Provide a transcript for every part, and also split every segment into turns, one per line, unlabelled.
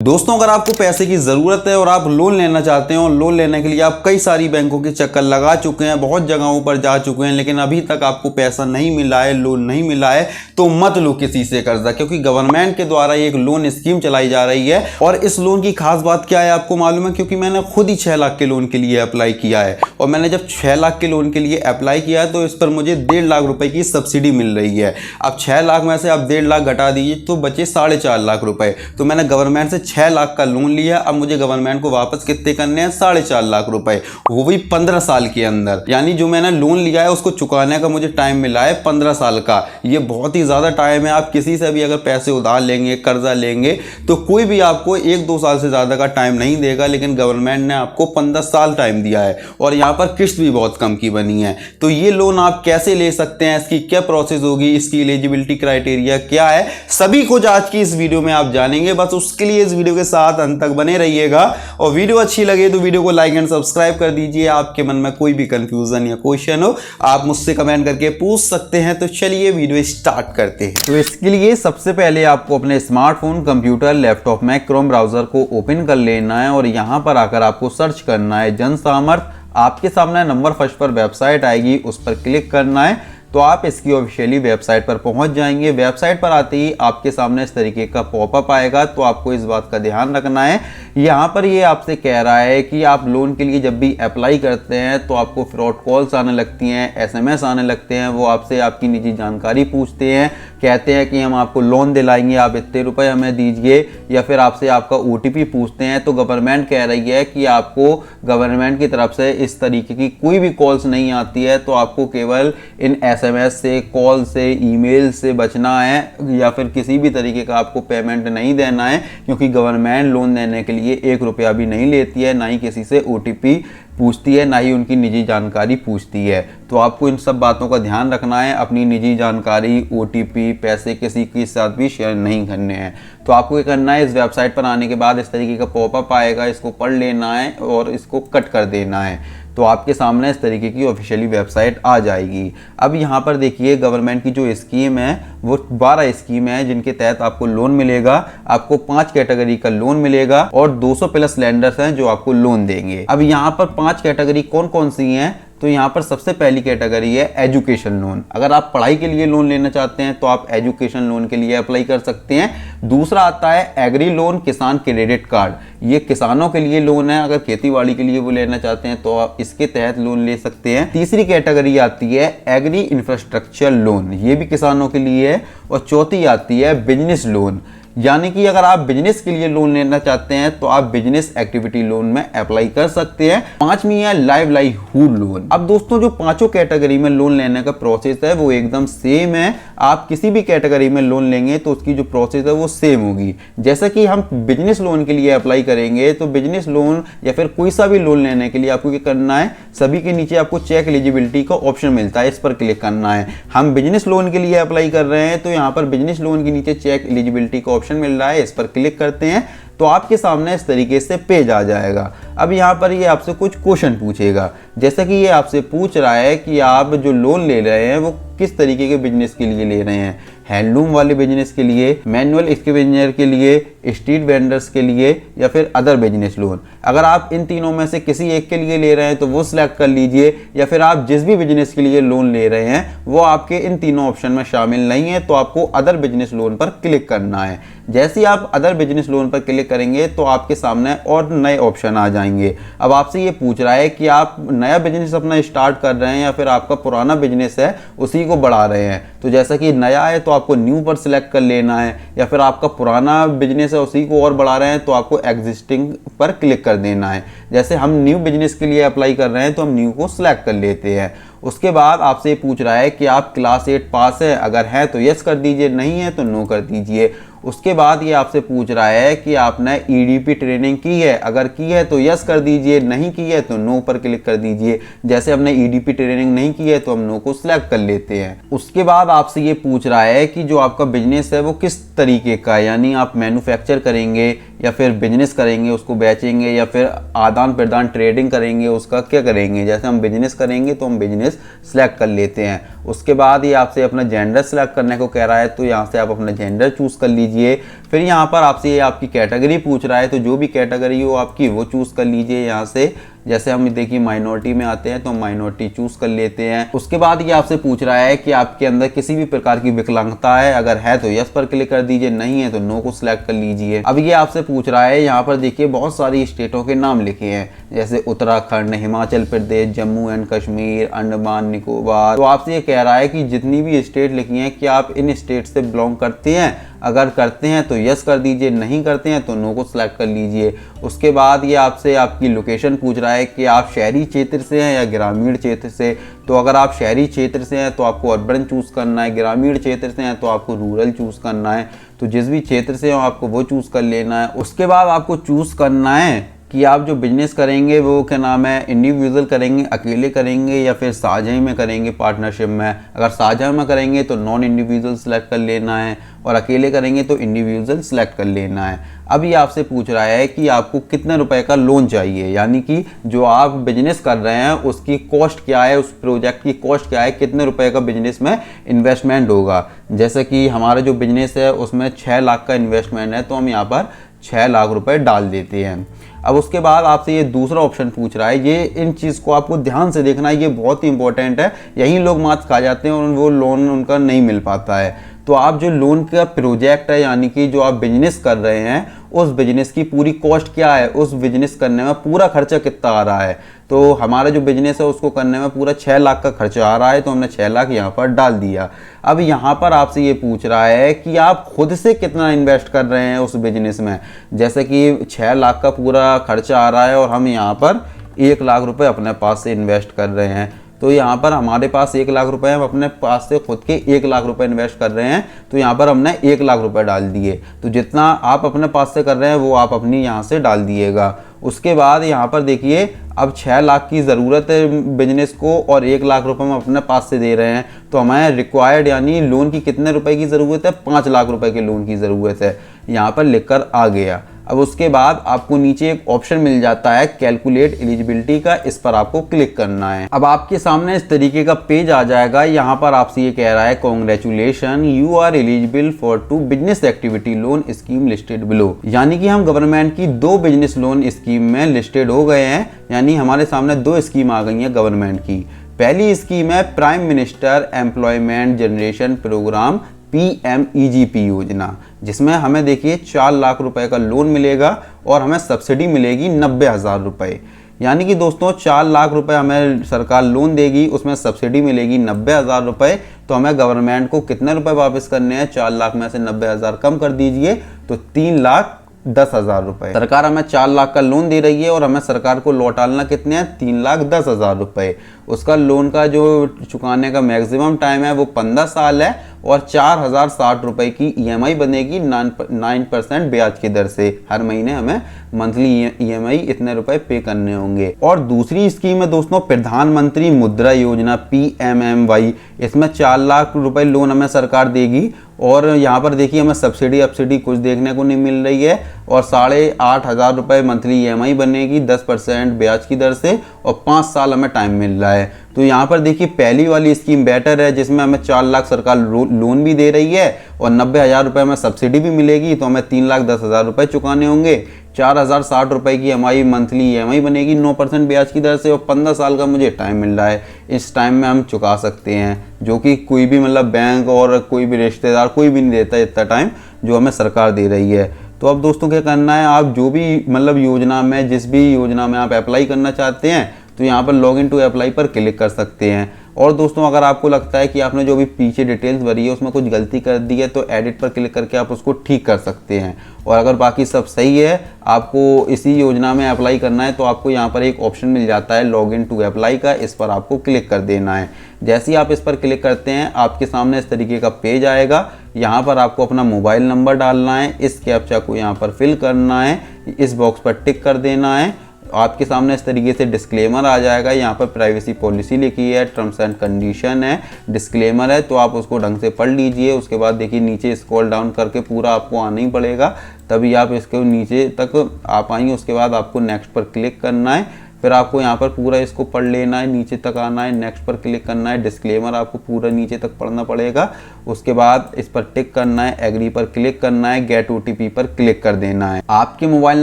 दोस्तों, अगर आपको पैसे की ज़रूरत है और आप लोन लेना चाहते हैं और लोन लेने के लिए आप कई सारी बैंकों के चक्कर लगा चुके हैं, बहुत जगहों पर जा चुके हैं, लेकिन अभी तक आपको पैसा नहीं मिला है, लोन नहीं मिला है, तो मत लो किसी से कर्जा, क्योंकि गवर्नमेंट के द्वारा एक लोन स्कीम चलाई जा रही है। और इस लोन की खास बात क्या है आपको मालूम है? क्योंकि मैंने खुद ही 6 लाख के लोन के लिए अप्लाई किया है, और मैंने जब 6 लाख के लोन के लिए अप्लाई किया है तो इस पर मुझे 1.5 लाख रुपए की सब्सिडी मिल रही है। अब 6 लाख में से आप 1.5 लाख घटा दीजिए तो बचे 4.5 लाख रुपए। तो मैंने गवर्नमेंट से 6 लाख का लोन लिया, अब मुझे गवर्नमेंट को वापस कितने करने हैं? 4.5 लाख रुपए, वो भी 15 साल के अंदर। यानी जो मैंने लोन लिया है उसको चुकाने का मुझे टाइम मिला है 15 साल का। ये बहुत ही ज्यादा टाइम है। आप किसी से भी अगर पैसे उधार लेंगे, कर्जा लेंगे, तो कोई भी आपको 1-2 साल से ज्यादा का टाइम नहीं देगा, लेकिन गवर्नमेंट ने आपको 15 साल टाइम दिया है, और यहाँ पर किस्त भी बहुत कम की बनी है। तो ये लोन आप कैसे ले सकते हैं, इसकी क्या प्रोसेस होगी, इसकी एलिजिबिलिटी क्राइटेरिया क्या है, सभी कुछ आज की इस वीडियो में आप जानेंगे। बस उसके लिए इस वीडियो के साथ अंत तक बने रहिएगा, और वीडियो अच्छी लगे तो वीडियो को लाइक एंड सब्सक्राइब कर दीजिए। आपके मन में कोई भी कंफ्यूजन या क्वेश्चन हो, आप मुझसे कमेंट करके पूछ सकते हैं। तो चलिए वीडियो स्टार्ट करते हैं। तो इसके लिए सबसे पहले आपको अपने स्मार्टफोन, कंप्यूटर, लैपटॉप में क्रोम ब्राउजर को ओपन कर लेना है, और यहां पर आकर आपको सर्च करना है जन सामर्थ। आपके सामने नंबर फर्स्ट पर वेबसाइट आएगी, उस पर क्लिक करना है, तो आप इसकी ऑफिशियली वेबसाइट पर पहुंच जाएंगे। वेबसाइट पर आते ही आपके सामने इस तरीके का पॉपअप आएगा, तो आपको इस बात का ध्यान रखना है। यहाँ पर ये आपसे कह रहा है कि आप लोन के लिए जब भी अप्लाई करते हैं तो आपको फ्रॉड कॉल्स आने लगती हैं, SMS आने लगते हैं, वो आपसे आपकी निजी जानकारी पूछते हैं, कहते हैं कि हम आपको लोन दिलाएंगे, आप इतने रुपए हमें दीजिए, या फिर आपसे आपका OTP पूछते हैं। तो गवर्नमेंट कह रही है कि आपको गवर्नमेंट की तरफ से इस तरीके की कोई भी कॉल्स नहीं आती है, तो आपको केवल इन SMS से, कॉल से, ईमेल से बचना है, या फिर किसी भी तरीके का आपको पेमेंट नहीं देना है, क्योंकि गवर्नमेंट लोन देने के लिए 1 रुपया भी नहीं लेती है, ना ही किसी से OTP पूछती है, ना ही उनकी निजी जानकारी पूछती है। तो आपको इन सब बातों का ध्यान रखना है। अपनी निजी जानकारी, OTP, पैसे किसी के साथ भी शेयर नहीं करने हैं। तो आपको क्या करना है, इस वेबसाइट पर आने के बाद इस तरीके का पॉपअप आएगा, इसको पढ़ लेना है और इसको कट कर देना है। तो आपके सामने इस तरीके की ऑफिशियली वेबसाइट आ जाएगी। अब यहाँ पर देखिए, गवर्नमेंट की जो स्कीम है वो 12 स्कीम है, जिनके तहत आपको लोन मिलेगा। आपको 5 कैटेगरी का लोन मिलेगा, और 200 प्लस लैंडर्स हैं जो आपको लोन देंगे। अब यहाँ पर 5 कैटेगरी कौन कौन सी हैं? तो यहाँ पर सबसे पहली कैटेगरी है एजुकेशन लोन। अगर आप पढ़ाई के लिए लोन लेना चाहते हैं तो आप एजुकेशन लोन के लिए अप्लाई कर सकते हैं। दूसरा आता है एग्री लोन, किसान क्रेडिट कार्ड। ये किसानों के लिए लोन है, अगर खेतीबाड़ी के लिए वो लेना चाहते हैं तो आप इसके तहत लोन ले सकते हैं। तीसरी कैटेगरी आती है एग्री इंफ्रास्ट्रक्चर लोन, ये भी किसानों के लिए है। और चौथी आती है बिजनेस लोन, यानी कि अगर आप बिजनेस के लिए लोन लेना चाहते हैं तो आप बिजनेस एक्टिविटी लोन में अप्लाई कर सकते हैं। 5वीं है लाइवलीहुड लोन। अब दोस्तों, जो पांचों कैटेगरी में लोन लेने का प्रोसेस है वो एकदम सेम है। आप किसी भी कैटेगरी में लोन लेंगे तो उसकी जो प्रोसेस है वो सेम होगी। जैसे कि हम बिजनेस लोन के लिए अप्लाई करेंगे, तो बिजनेस लोन या फिर कोई सा भी लोन लेने के लिए आपको क्या करना है, सभी के नीचे आपको चेक एलिजिबिलिटी का ऑप्शन मिलता है, इस पर क्लिक करना है। हम बिजनेस लोन के लिए अप्लाई कर रहे हैं, तो यहाँ पर बिजनेस लोन के नीचे चेक एलिजिबिलिटी का ऑप्शन मिल रहा है, इस पर क्लिक करते हैं तो आपके सामने इस तरीके से पेज आ जाएगा। अब यहाँ पर ये आपसे कुछ क्वेश्चन पूछेगा, जैसे कि ये आपसे पूछ रहा है कि आप जो लोन ले रहे हैं वो किस तरीके के बिजनेस के लिए ले रहे हैं। हैंडलूम वाले बिजनेस के लिए, मैनुअल स्कैवेंजर के लिए, स्ट्रीट वेंडर्स के लिए, या फिर अदर बिजनेस लोन। अगर आप इन तीनों में से किसी एक के लिए ले रहे हैं तो वो सिलेक्ट कर लीजिए, या फिर आप जिस भी बिजनेस के लिए लोन ले रहे हैं वो आपके इन तीनों ऑप्शन में शामिल नहीं है, तो आपको अदर बिजनेस लोन पर क्लिक करना है। जैसे ही आप अदर बिजनेस लोन पर क्लिक करेंगे तो आपके सामने और नए ऑप्शन आ जाएंगे। अब आपसे ये पूछ रहा है कि आप नया बिजनेस अपना स्टार्ट कर रहे हैं या फिर आपका पुराना बिजनेस है उसी को बढ़ा रहे हैं। तो जैसा कि नया है तो आपको न्यू पर सिलेक्ट कर लेना है, या फिर आपका पुराना बिजनेस है उसी को और बढ़ा रहे हैं तो आपको एग्जिस्टिंग पर क्लिक कर देना है। जैसे हम न्यू बिजनेस के लिए अप्लाई कर रहे हैं तो हम न्यू को सिलेक्ट कर लेते हैं। उसके बाद आपसे पूछ रहा है कि आप क्लास 8 पास है, अगर है तो यस कर दीजिए, नहीं है तो नो कर दीजिए। उसके बाद ये आपसे पूछ रहा है कि आपने EDP ट्रेनिंग की है, अगर की है तो यस कर दीजिए, नहीं की है तो नो पर क्लिक कर दीजिए। जैसे हमने EDP ट्रेनिंग नहीं की है तो हम नो को सिलेक्ट कर लेते हैं। उसके बाद आपसे ये पूछ रहा है कि जो आपका बिजनेस है वो किस तरीके का है, यानी आप मैन्युफैक्चर करेंगे या फिर बिजनेस करेंगे, उसको बेचेंगे, या फिर आदान प्रदान ट्रेडिंग करेंगे, उसका क्या करेंगे। जैसे हम बिजनेस करेंगे तो हम बिजनेस सिलेक्ट कर लेते हैं। उसके बाद ये आपसे अपना जेंडर सिलेक्ट करने को कह रहा है, तो यहाँ से आप अपना जेंडर चूज कर लीजिए। लीजिए। फिर यहाँ पर आपसे ये आपकी कैटेगरी पूछ रहा है, तो जो भी कैटेगरी हो आपकी वो चूज़ कर लीजिए यहाँ से। जैसे हम देखिए माइनॉरिटी में आते हैं तो माइनॉरिटी चूज़ कर लेते हैं। उसके बाद ये आपसे पूछ रहा है कि आपके अंदर किसी भी प्रकार की विकलांगता है, अगर है तो यस पर क्लिक कर दीजिए, नहीं है तो नो को सिलेक्ट कर लीजिए। अब ये आपसे पूछ रहा है, यहाँ पर देखिए बहुत सारी स्टेटों के नाम लिखे हैं, जैसे उत्तराखंड, हिमाचल प्रदेश, जम्मू एंड कश्मीर, अंडमान निकोबार। तो आपसे ये कह रहा है कि जितनी भी स्टेट लिखी हैं क्या आप इन स्टेट से बिलोंग करते हैं, अगर करते हैं तो यस कर दीजिए, नहीं करते हैं तो नो को सिलेक्ट कर लीजिए। उसके बाद ये आपसे आपकी लोकेशन पूछ रहा है कि आप शहरी क्षेत्र से हैं या ग्रामीण क्षेत्र से। तो अगर आप शहरी क्षेत्र से हैं तो आपको अर्बन चूज़ करना है, ग्रामीण क्षेत्र से हैं तो आपको रूरल चूज़ करना है। तो जिस भी क्षेत्र से हो आपको वो चूज़ कर लेना है। उसके बाद आपको चूज़ करना है कि आप जो बिजनेस करेंगे वो क्या नाम है, इंडिविजुअल करेंगे, अकेले करेंगे या फिर साझा में करेंगे, पार्टनरशिप में। अगर साझा में करेंगे तो नॉन इंडिविजुअल सेलेक्ट कर लेना है और अकेले करेंगे तो इंडिविजुअल सेलेक्ट कर लेना है। अब ये आपसे पूछ रहा है कि आपको कितने रुपए का लोन चाहिए, यानी कि जो आप बिजनेस कर रहे हैं उसकी कॉस्ट क्या है, उस प्रोजेक्ट की कॉस्ट क्या है, कितने रुपए का बिजनेस में इन्वेस्टमेंट होगा। जैसे कि हमारा जो बिजनेस है उसमें 6 लाख का इन्वेस्टमेंट है, तो हम यहाँ पर 6 लाख रुपए डाल देते हैं। अब उसके बाद आपसे ये दूसरा ऑप्शन पूछ रहा है, ये इन चीज़ को आपको ध्यान से देखना है, ये बहुत ही इंपॉर्टेंट है। यही लोग मात खा जाते हैं और वो लोन उनका नहीं मिल पाता है। तो आप जो लोन का प्रोजेक्ट है, यानी कि जो आप बिजनेस कर रहे हैं उस बिजनेस की पूरी कॉस्ट क्या है, उस बिजनेस करने में पूरा खर्चा कितना आ रहा है। तो हमारा जो बिजनेस है उसको करने में पूरा 6 लाख का खर्चा आ रहा है, तो हमने 6 लाख यहाँ पर डाल दिया। अब यहाँ पर आपसे ये पूछ रहा है कि आप खुद से कितना इन्वेस्ट कर रहे हैं उस बिजनेस में। जैसे कि 6 लाख का पूरा खर्चा आ रहा है और हम यहाँ पर 1 लाख रुपए अपने पास से इन्वेस्ट कर रहे हैं। तो यहाँ पर हमारे पास 1 लाख रुपए, हम अपने पास से खुद के 1 लाख रुपए इन्वेस्ट कर रहे हैं, तो यहाँ पर हमने 1 लाख रुपए डाल दिए। तो जितना आप अपने पास से कर रहे हैं वो आप अपनी यहाँ से डाल दिएगा। उसके बाद यहाँ पर देखिए, अब 6 लाख की ज़रूरत है बिजनेस को और 1 लाख रुपए हम अपने पास से दे रहे हैं, तो हमें रिक्वायर्ड यानी लोन की कितने रुपए की ज़रूरत है, 5 लाख रुपए के लोन की ज़रूरत है, यहाँ पर लिखकर आ गया। अब उसके बाद आपको नीचे एक ऑप्शन मिल जाता है कैलकुलेट एलिजिबिलिटी का, इस पर आपको क्लिक करना है। अब आपके सामने इस तरीके का पेज आ जाएगा। यहाँ पर आपसे ये कह रहा है congratulation, you are eligible for 2 business activity loan scheme listed below. यानी कि हम गवर्नमेंट की 2 बिजनेस लोन स्कीम में लिस्टेड हो गए हैं, यानी हमारे सामने 2 स्कीम आ गई हैं गवर्नमेंट की। पहली स्कीम है prime minister employment generation programme PMEGP योजना, जिसमें हमें देखिए 4 लाख रुपए का लोन मिलेगा और हमें सब्सिडी मिलेगी 90,000 रुपये। यानी कि दोस्तों 4 लाख रुपए हमें सरकार लोन देगी, उसमें सब्सिडी मिलेगी 90,000 रुपये। तो हमें गवर्नमेंट को कितने रुपए वापस करने हैं, 4 लाख में से 90,000 कम कर दीजिए तो 3,10,000 रुपये। सरकार हमें 4 लाख का लोन दे रही है और हमें सरकार को लौटाना कितने हैं, 3,10,000 रुपये। उसका लोन का जो चुकाने का मैक्सिमम टाइम है वो 15 साल है और 4,060 रुपये की EMI बनेगी 9% ब्याज की दर से। हर महीने हमें मंथली EMI इतने रुपए पे करने होंगे। और दूसरी स्कीम है दोस्तों प्रधानमंत्री मुद्रा योजना PMMY, इसमें 4 लाख रुपए लोन हमें सरकार देगी और यहाँ पर देखिए हमें सब्सिडी कुछ देखने को नहीं मिल रही है और 8,500 रुपये मंथली EMI बनेगी 10% ब्याज की दर से और 5 साल हमें टाइम मिल रहा है। तो यहाँ पर देखिए पहली वाली स्कीम बेटर है, जिसमें हमें 4 लाख सरकार लोन भी दे रही है और 90,000 रुपये में सब्सिडी भी मिलेगी, तो हमें 3,10,000 रुपये चुकाने होंगे। 4,060 रुपये की हमारी मंथली EMI बनेगी 9% ब्याज की दर से और 15 साल का मुझे टाइम मिल रहा है। इस टाइम में हम चुका सकते हैं, जो कि कोई भी मतलब बैंक और कोई भी रिश्तेदार कोई भी नहीं देता इतना टाइम जो हमें सरकार दे रही है। तो अब दोस्तों क्या करना है, आप जो भी मतलब योजना में, जिस भी योजना में आप अप्लाई करना चाहते हैं तो यहाँ पर लॉग इन टू अप्लाई पर क्लिक कर सकते हैं। और दोस्तों अगर आपको लगता है कि आपने जो भी पीछे डिटेल्स भरी है उसमें कुछ गलती कर दी है तो एडिट पर क्लिक करके आप उसको ठीक कर सकते हैं। और अगर बाकी सब सही है, आपको इसी योजना में अप्लाई करना है, तो आपको यहाँ पर एक ऑप्शन मिल जाता है लॉग इन टू अप्लाई का, इस पर आपको क्लिक कर देना है। जैसे ही आप इस पर क्लिक करते हैं आपके सामने इस तरीके का पेज आएगा। यहाँ पर आपको अपना मोबाइल नंबर डालना है, इस कैप्चा को यहाँ पर फिल करना है, इस बॉक्स पर टिक कर देना है। आपके सामने इस तरीके से डिस्क्लेमर आ जाएगा। यहाँ पर प्राइवेसी पॉलिसी लिखी है, टर्म्स एंड कंडीशन है, डिस्क्लेमर है, तो आप उसको ढंग से पढ़ लीजिए। उसके बाद देखिए नीचे स्क्रॉल डाउन करके पूरा आपको आना ही पड़ेगा, तभी आप इसके नीचे तक आ पाएंगे। उसके बाद आपको नेक्स्ट पर क्लिक करना है। फिर आपको यहाँ पर पूरा इसको पढ़ लेना है, नीचे तक आना है, नेक्स्ट पर क्लिक करना है, डिस्क्लेमर आपको पूरा नीचे तक पढ़ना पड़ेगा। उसके बाद इस पर टिक करना है, एग्री पर क्लिक करना है, गेट ओटीपी पर क्लिक कर देना है। आपके मोबाइल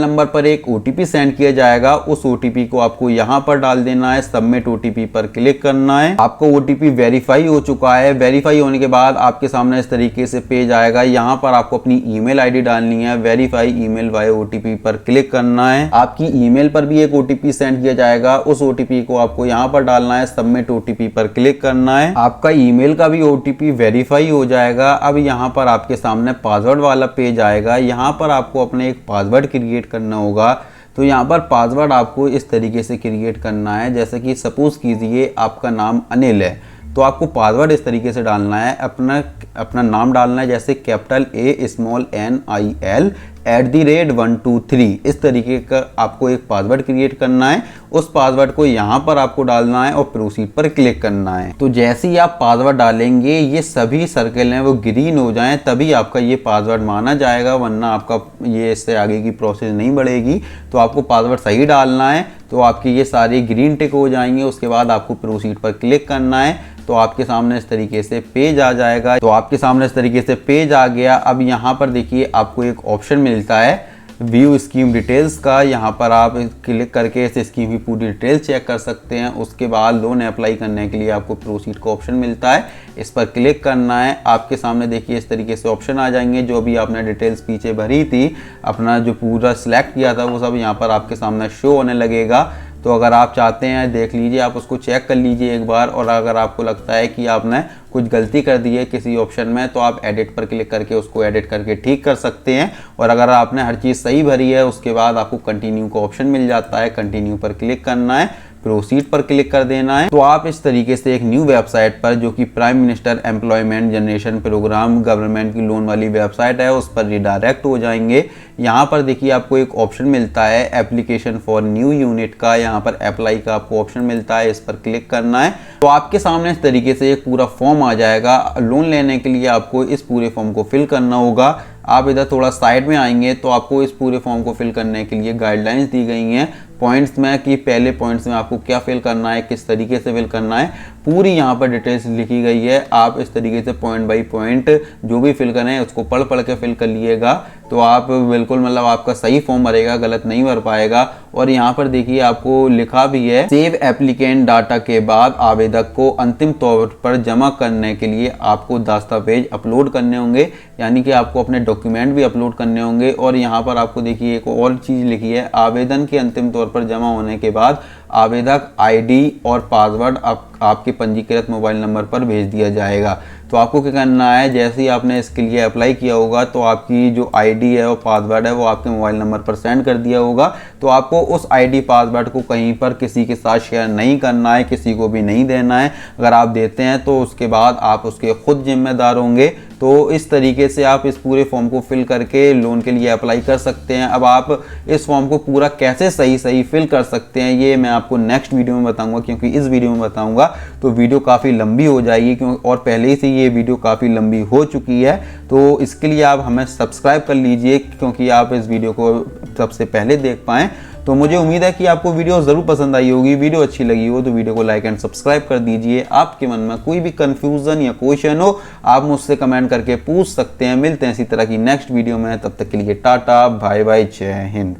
नंबर पर एक ओटीपी सेंड किया जाएगा, उस ओटीपी को आपको यहाँ पर डाल देना है, सबमिट ओटीपी पर क्लिक करना है। आपको ओटीपी वेरीफाई हो चुका है। वेरीफाई होने के बाद आपके सामने इस तरीके से पेज आएगा। यहाँ पर आपको अपनी ईमेल आईडी डालनी है, वेरीफाई ईमेल वाया ओटीपी पर क्लिक करना है। आपकी ईमेल पर भी एक ओटीपी सेंड किया जाएगा, उस ओटीपी को आपको यहाँ पर डालना है, सबमिट ओटीपी पर क्लिक करना है। आपका ईमेल का भी ओटीपी वेरीफाई हो जाएगा। अब यहाँ पर आपके सामने पासवर्ड वाला पेज आएगा। यहाँ पर आपको अपने एक पासवर्ड क्रिएट करना होगा। तो यहाँ पर पासवर्ड आपको इस तरीके से क्रिएट करना है, जैसे कि सपोज कीजिए आपका नाम अनिल है, तो आपको पासवर्ड इस तरीके से डालना है, अपना नाम डालना है, जैसे कैपिटल A स्मॉल NIL @123, इस तरीके का आपको एक पासवर्ड क्रिएट करना है। उस पासवर्ड को यहाँ पर आपको डालना है और प्रोसीड पर क्लिक करना है। तो जैसे ही आप पासवर्ड डालेंगे ये सभी सर्कल हैं वो ग्रीन हो जाएं, तभी आपका ये पासवर्ड माना जाएगा, वरना आपका ये इससे आगे की प्रोसेस नहीं बढ़ेगी। तो आपको पासवर्ड सही डालना है, तो आपकी ये सारी ग्रीन टिक हो जाएंगे। उसके बाद आपको प्रोसीड पर क्लिक करना है, तो आपके सामने इस तरीके से पेज आ जाएगा। तो आपके सामने इस तरीके से पेज आ गया। अब यहाँ पर देखिए आपको एक ऑप्शन मिलता है व्यू स्कीम डिटेल्स का। यहाँ पर आप क्लिक करके इस स्कीम की पूरी डिटेल चेक कर सकते हैं। उसके बाद लोन अप्लाई करने के लिए आपको प्रोसीड का ऑप्शन मिलता है, इस पर क्लिक करना है। आपके सामने देखिए इस तरीके से ऑप्शन आ जाएंगे। जो भी आपने डिटेल्स पीछे भरी थी, अपना जो पूरा सिलेक्ट किया था, वो सब यहाँ पर आपके सामने शो होने लगेगा। तो अगर आप चाहते हैं देख लीजिए, आप उसको चेक कर लीजिए एक बार। और अगर आपको लगता है कि आपने कुछ गलती कर दी है किसी ऑप्शन में, तो आप एडिट पर क्लिक करके उसको एडिट करके ठीक कर सकते हैं। और अगर आपने हर चीज़ सही भरी है, उसके बाद आपको कंटिन्यू का ऑप्शन मिल जाता है, कंटिन्यू पर क्लिक करना है, प्रोसीड पर क्लिक कर देना है। तो आप इस तरीके से एक न्यू वेबसाइट पर, जो कि prime minister employment generation programme government की लोन वाली वेबसाइट है, उस पर रिडायरेक्ट हो जाएंगे। यहाँ पर देखिए आपको एक ऑप्शन मिलता है एप्लीकेशन फॉर न्यू यूनिट का, यहाँ पर अप्लाई का आपको ऑप्शन मिलता है, इस पर क्लिक करना है। तो आपके सामने इस तरीके से एक पूरा फॉर्म आ जाएगा। लोन लेने के लिए आपको इस पूरे फॉर्म को फिल करना होगा। आप इधर थोड़ा साइड में आएंगे तो आपको इस पूरे फॉर्म को फिल करने के लिए गाइडलाइंस दी गई हैं पॉइंट्स में, कि पहले पॉइंट्स में आपको क्या फिल करना है, किस तरीके से फिल करना है, पूरी यहाँ पर डिटेल्स लिखी गई है। आप इस तरीके से पॉइंट बाय पॉइंट जो भी फिल करें उसको पढ़ के फिल कर लिएगा, तो आप बिल्कुल मतलब आपका सही फॉर्म भरेगा, गलत नहीं भर पाएगा। और यहाँ पर देखिए आपको लिखा भी है, सेव एप्लीकेंट डाटा के बाद आवेदक को अंतिम तौर पर जमा करने के लिए आपको दस्तावेज अपलोड करने होंगे, यानी कि आपको अपने डॉक्यूमेंट भी अपलोड करने होंगे। और यहाँ पर आपको देखिए एक और चीज़ लिखी है, आवेदन के अंतिम तौर पर जमा होने के बाद आवेदक आईडी और पासवर्ड आपके पंजीकृत मोबाइल नंबर पर भेज दिया जाएगा। तो आपको क्या करना है, जैसे ही आपने इसके लिए अप्लाई किया होगा तो आपकी जो आईडी है और पासवर्ड है वो आपके मोबाइल नंबर पर सेंड कर दिया होगा। तो आपको उस आईडी पासवर्ड को कहीं पर किसी के साथ शेयर नहीं करना है, किसी को भी नहीं देना है। अगर आप देते हैं तो उसके बाद आप उसके खुद जिम्मेदार होंगे। तो इस तरीके से आप इस पूरे फॉर्म को फिल करके लोन के लिए अप्लाई कर सकते हैं। अब आप इस फॉर्म को पूरा कैसे सही फिल कर सकते हैं ये मैं आपको नेक्स्ट वीडियो में बताऊंगा, क्योंकि इस वीडियो में बताऊंगा तो वीडियो काफ़ी लंबी हो जाएगी, क्योंकि और पहले ही से ये वीडियो काफ़ी लंबी हो चुकी है। तो इसके लिए आप हमें सब्सक्राइब कर लीजिए, क्योंकि आप इस वीडियो को सबसे पहले देख पाएँ। तो मुझे उम्मीद है कि आपको वीडियो ज़रूर पसंद आई होगी। वीडियो अच्छी लगी हो तो वीडियो को लाइक एंड सब्सक्राइब कर दीजिए। आपके मन में कोई भी कंफ्यूजन या क्वेश्चन हो, आप मुझसे कमेंट करके पूछ सकते हैं। मिलते हैं इसी तरह की नेक्स्ट वीडियो में, तब तक के लिए टाटा बाय बाय, जय हिंद।